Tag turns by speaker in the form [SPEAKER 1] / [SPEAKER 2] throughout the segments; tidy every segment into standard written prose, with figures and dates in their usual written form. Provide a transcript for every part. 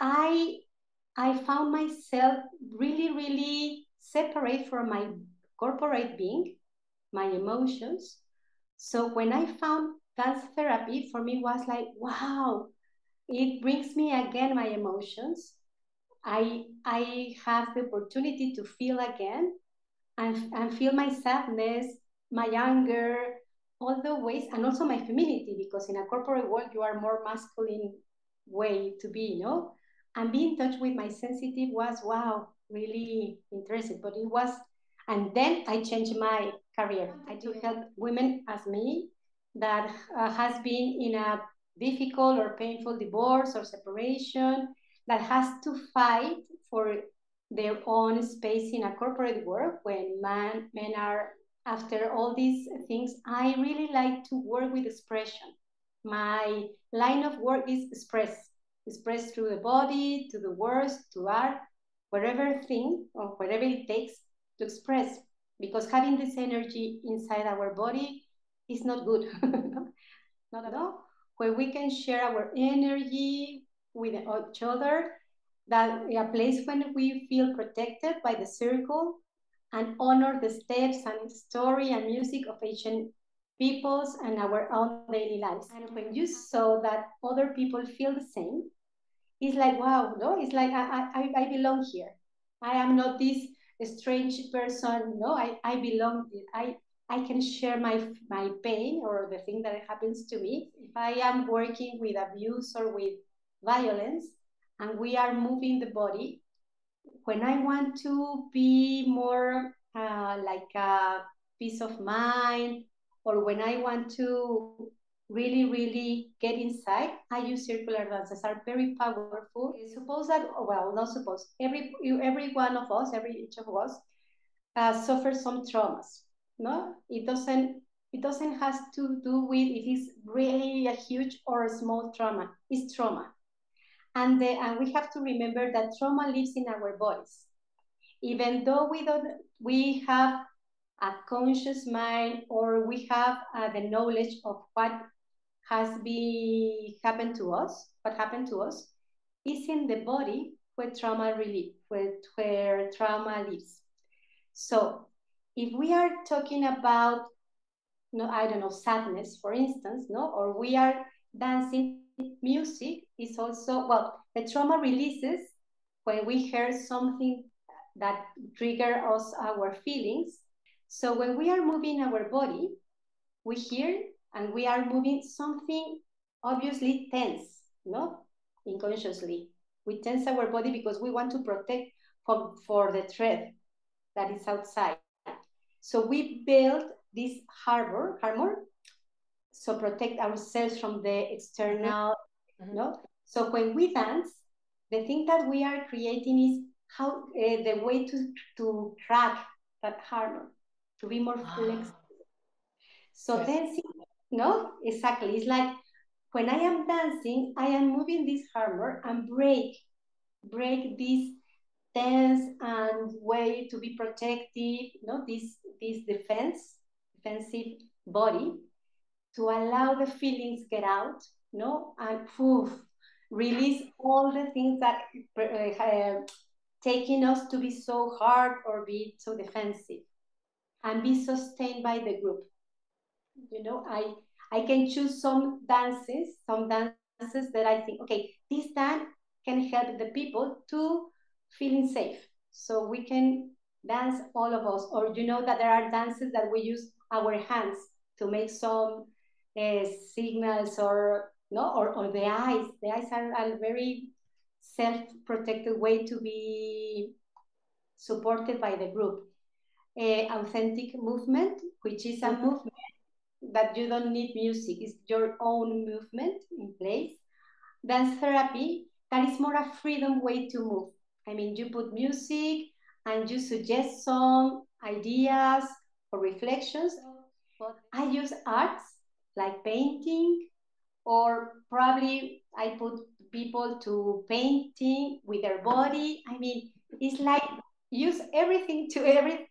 [SPEAKER 1] I found myself really, really separate from my corporate being, my emotions. So when I found dance therapy, for me was like, wow, it brings me again my emotions. I have the opportunity to feel again and feel my sadness, my anger, all the ways, and also my femininity, because in a corporate world, you are more masculine way to be, you know? And being in touch with my sensitive was, wow, really interesting. But it was, and then I changed my career. I to help women as me that has been in a difficult or painful divorce or separation, that has to fight for their own space in a corporate world when men are after all these things. I really like to work with expression. My line of work is express through the body, to the words, to art, whatever thing or whatever it takes to express, because having this energy inside our body is not good. Not at all. Where we can share our energy with each other, that a place when we feel protected by the circle and honor the steps and story and music of ancient peoples and our own daily lives. And when you saw that other people feel the same, it's like, wow, no, it's like I belong here. I am not this strange person, no, I belong, I can share my pain or the thing that happens to me. If I am working with abuse or with violence, and we are moving the body, when I want to be more like a peace of mind, or when I want to really, really get inside, I use circular dances. Are very powerful. Suppose that, well, not suppose, every one of us, every each of us suffers some traumas. No, it doesn't has to do with if it's really a huge or a small trauma. It's trauma. And we have to remember that trauma lives in our bodies. Even though we have a conscious mind, or we have the knowledge of what has been happened to us, what happened to us, is in the body where trauma where trauma lives. So if we are talking about, no, I don't know, sadness, for instance, no, or we are dancing, music is also, well, the trauma releases when we hear something that trigger us our feelings. So when we are moving our body, we hear and we are moving something obviously tense, no? Unconsciously. We tense our body because we want to protect for the threat that is outside. So we build this armor, so protect ourselves from the external, no? So when we dance, the thing that we are creating is how the way to crack that armor, to be more flexible. So yes. Dancing, no, exactly. It's like when I am dancing, I am moving this armor and break this tense and way to be protective, no, this defensive body, to allow the feelings get out, no, and release all the things that taking us to be so hard or be so defensive, and be sustained by the group. You know, I can choose some dances that I think, okay, this dance can help the people to feeling safe. So we can dance, all of us. Or you know that there are dances that we use our hands to make some signals, or no, or the eyes. The eyes are a very self-protected way to be supported by the group. Authentic movement, which is a movement that you don't need music, it's your own movement in place. Dance therapy, that is more a freedom way to move. I mean, you put music and you suggest some ideas or reflections. But I use arts like painting, or probably I put people to painting with their body. I mean, it's like use every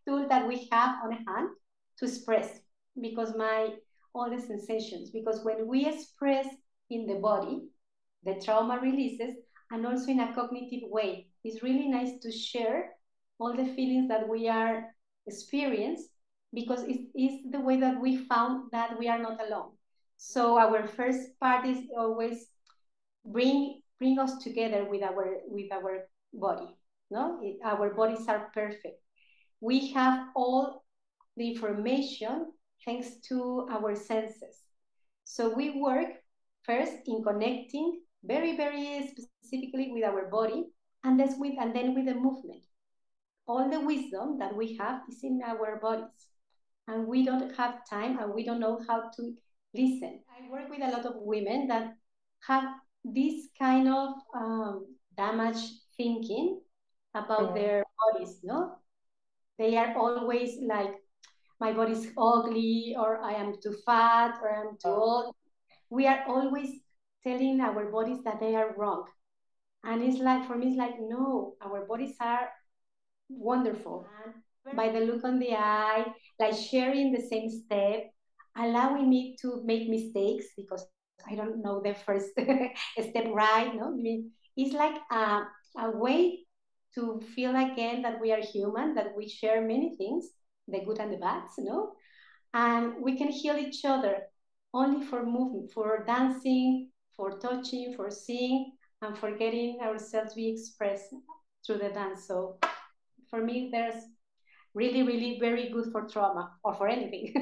[SPEAKER 1] tool that we have on hand to express, because all the sensations, because when we express in the body, the trauma releases, and also in a cognitive way. It's really nice to share all the feelings that we are experiencing, because it is the way that we found that we are not alone. So our first part is always bring us together with our body. No, our bodies are perfect. We have all the information thanks to our senses. So we work first in connecting very, very specifically with our body, and then with the movement. All the wisdom that we have is in our bodies, and we don't have time, and we don't know how to listen. I work with a lot of women that have this kind of damaged thinking about their bodies. No, they are always like, my body's ugly, or I am too fat, or I'm too old. We are always telling our bodies that they are wrong. And it's like, for me, it's like, no, our bodies are wonderful. And by the look on the eye, like sharing the same step, allowing me to make mistakes because I don't know the first step right. No, I mean, it's like a way to feel again that we are human, that we share many things, the good and the bad, and we can heal each other only for movement, for dancing, for touching, for seeing, and for getting ourselves be expressed through the dance. So for me, there's really, really very good for trauma or for anything.